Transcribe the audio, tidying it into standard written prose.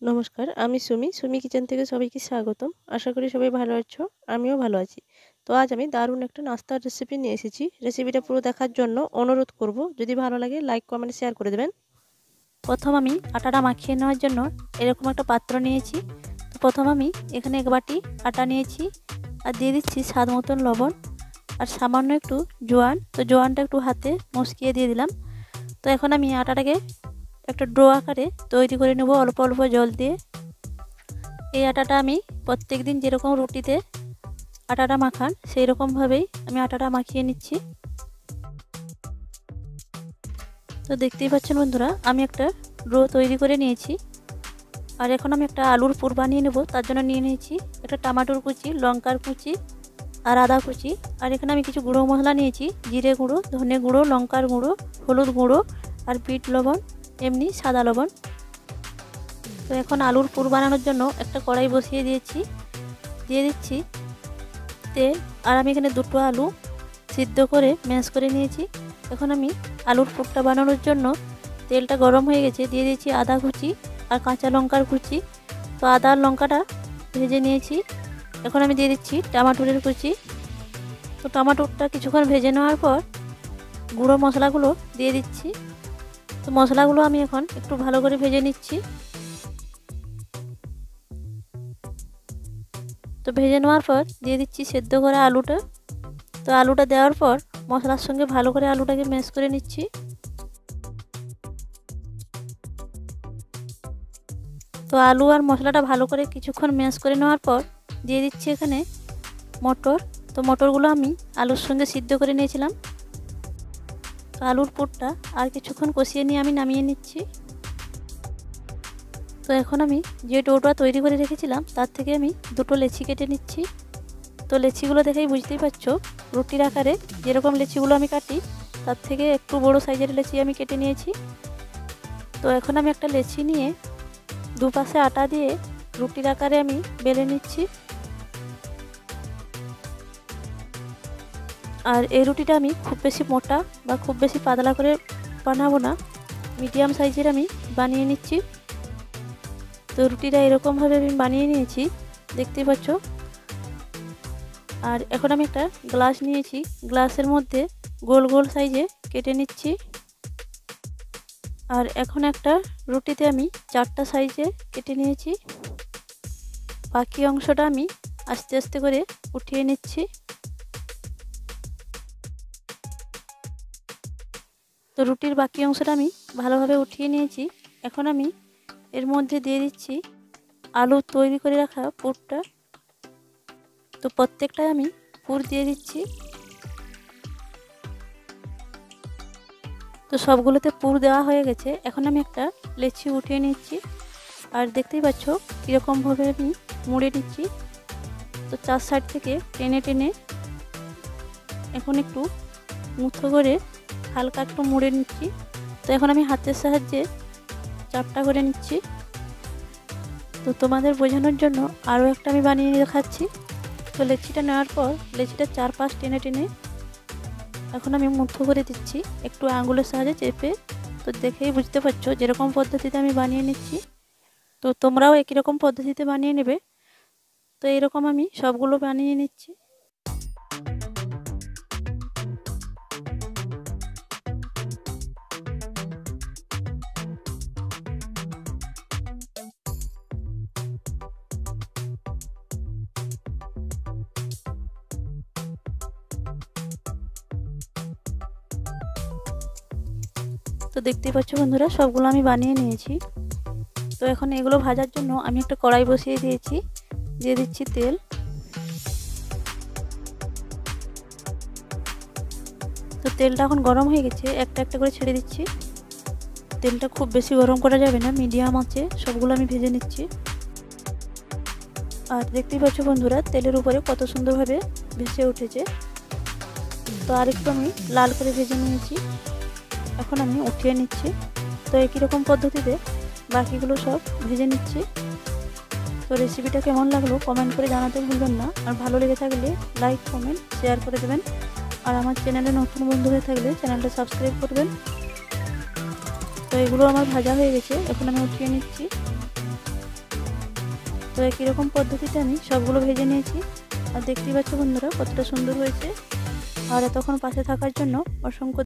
নমস্কার, আমি সুমি কিচেন থেকে সবাইকে স্বাগতম। আশা করি সবাই ভালো আছো, আমিও ভালো আছি। তো আজ আমি দারুণ একটা নাস্তার রেসিপি নিয়ে এসেছি। রেসিপিটা পুরো দেখার জন্য অনুরোধ করব। যদি ভালো লাগে লাইক, কমেন্ট, শেয়ার করে দেবেন। প্রথম আমি আটাটা মাখিয়ে নেওয়ার জন্য এরকম একটা পাত্র নিয়েছি। তো প্রথম আমি এখানে এক বাটি আটা নিয়েছি আর দিয়ে দিচ্ছি স্বাদ মতন লবণ আর সামান্য একটু জোয়ান। তো জোয়ানটা একটু হাতে মস্কিয়ে দিয়ে দিলাম। তো এখন আমি আটাটাকে একটা ডো আকারে তৈরি করে নেব অল্প অল্প জল দিয়ে। এই আটাটা আমি প্রত্যেক দিন যেরকম রুটিতে আটাটা মাখান সেই রকমভাবেই আমি আটাটা মাখিয়ে নিচ্ছি। তো দেখতেই পাচ্ছেন বন্ধুরা, আমি একটা ডো তৈরি করে নিয়েছি। আর এখন আমি একটা আলুর পুর বানিয়ে নেব। তার জন্য নিয়ে নিয়েছি একটা টমেটোর কুচি, লঙ্কার কুচি আর আদা কুচি। আর এখানে আমি কিছু গুঁড়ো মশলা নিয়েছি, জিরে গুঁড়ো, ধনে গুঁড়ো, লঙ্কার গুঁড়ো, হলুদ গুঁড়ো আর বিট লবণ, এমনি সাদা লবণ। তো এখন আলুর পুর বানানোর জন্য একটা কড়াই বসিয়ে দিয়েছি, দিয়ে দিচ্ছি তেল। আর আমি এখানে দুটো আলু সিদ্ধ করে ম্যাশ করে নিয়েছি। এখন আমি আলুর পুরটা বানানোর জন্য তেলটা গরম হয়ে গেছে, দিয়ে দিয়েছি আদা কুচি আর কাঁচা লঙ্কার কুচি। তো আদা আর লঙ্কাটা ভেজে নিয়েছি। এখন আমি দিয়ে দিচ্ছি টমেটোর কুচি। তো টমেটোটা কিছুক্ষণ ভেজে নেওয়ার পর গুঁড়ো মশলাগুলো দিয়ে দিচ্ছি। তো মশলাগুলো আমি এখন একটু ভালো করে ভেজে নিচ্ছি। তো ভেজে নেওয়ার পর দিয়ে দিচ্ছি সেদ্ধ করা আলুটা। তো আলুটা দেওয়ার পর মশলার সঙ্গে ভালো করে আলুটাকে ম্যাশ করে নিচ্ছি। তো আলু আর মশলাটা ভালো করে কিছুক্ষণ ম্যাশ করে নেওয়ার পর দিয়ে দিচ্ছি এখানে মটর। তো মটরগুলো আমি আলুর সঙ্গে সিদ্ধ করে নিয়েছিলাম। তো আলুর পুরটা আর কিছুক্ষণ কষিয়ে নিয়ে আমি নামিয়ে নিচ্ছি। তো এখন আমি যে ডোটা তৈরি করে রেখেছিলাম তার থেকে আমি দুটো লেচি কেটে নিচ্ছি। তো লেচিগুলো দেখেই বুঝতেই পারছো রুটির আকারে যেরকম লেচিগুলো আমি কাটি তার থেকে একটু বড় সাইজের লেচি আমি কেটে নিয়েছি। তো এখন আমি একটা লেচি নিয়ে দুপাশে আটা দিয়ে রুটির আকারে আমি বেলে নিচ্ছি। আর এই রুটিটা আমি খুব বেশি মোটা বা খুব বেশি পাতলা করে বানাবো না, মিডিয়াম সাইজের আমি বানিয়ে নিচ্ছি। তো রুটিটা এরকমভাবে আমি বানিয়ে নিয়েছি, দেখতেই পাচ্ছ। আর এখন আমি একটা গ্লাস নিয়েছি, গ্লাসের মধ্যে গোল গোল সাইজে কেটে নিচ্ছি। আর এখন একটা রুটিতে আমি 4টা সাইজে কেটে নিয়েছি। বাকি অংশটা আমি আস্তে আস্তে করে উঠিয়ে নিচ্ছি। তো রুটির বাকি অংশটা আমি ভালোভাবে উঠিয়ে নিয়েছি। এখন আমি এর মধ্যে দিয়ে দিচ্ছি আলু তৈরি করে রাখা পুরটা। তো প্রত্যেকটায় আমি পুর দিয়ে দিচ্ছি। তো সবগুলোতে পুর দেওয়া হয়ে গেছে। এখন আমি একটা লেচি উঠিয়ে নিচ্ছি। আর দেখতেই পাচ্ছ কীরকমভাবে আমি মুড়ে নিচ্ছি। তো 4 সাইড থেকে টেনে টেনে এখন একটু মুঠো করে হালকা একটু মুড়ে নিচ্ছি। তো এখন আমি হাতের সাহায্যে চাপটা করে নিচ্ছি। তো তোমাদের বোঝানোর জন্য আরও একটা আমি বানিয়ে দেখাচ্ছি। তো লেচিটা নেওয়ার পর লেচিটার 4 পাশ টেনে টেনে এখন আমি মুঠো করে দিচ্ছি একটু আঙুলের সাহায্যে চেপে। তো দেখেই বুঝতে পারছো যেরকম পদ্ধতিতে আমি বানিয়ে নিচ্ছি। তো তোমরাও একই রকম পদ্ধতিতে বানিয়ে নেবে। তো এইরকম আমি সবগুলো বানিয়ে নিচ্ছি। তো দেখতেই পাচ্ছ বন্ধুরা সবগুলো আমি বানিয়ে নিয়েছি। তো এখন এগুলো ভাজার জন্য আমি একটা কড়াই বসিয়ে দিয়েছি, দিয়ে দিচ্ছি তেল। তো তেলটা এখন গরম হয়ে গেছে, একটা একটা করে ছেড়ে দিচ্ছি। তেলটা খুব বেশি গরম করা যাবে না, মিডিয়াম আছে সবগুলো আমি ভেজে নিচ্ছি। আর দেখতেই পাচ্ছ বন্ধুরা তেলের উপরে কত সুন্দরভাবে ভেসে উঠেছে। তো আর একটু আমি লাল করে ভেজে নিয়েছি, এখন আমি উঠিয়ে নিচ্ছি। তো একই রকম পদ্ধতিতে বাকিগুলো সব ভেজে নিচ্ছি। তো রেসিপিটা কেমন লাগলো কমেন্ট করে জানাতে ভুলবেন না। আর ভালো লেগে থাকলে লাইক, কমেন্ট, শেয়ার করে দেবেন। আর আমার চ্যানেলে নতুন বন্ধু হয়ে থাকলে চ্যানেলটা সাবস্ক্রাইব করবেন। তো এগুলো আমার ভাজা হয়ে গেছে, এখন আমি উঠিয়ে নিচ্ছি। তো একই রকম পদ্ধতিতে আমি সবগুলো ভেজে নিয়েছি। আর দেখতেই পাচ্ছ বন্ধুরা কতটা সুন্দর হয়েছে। আর এতক্ষণ পাশে থাকার জন্য অসংখ্য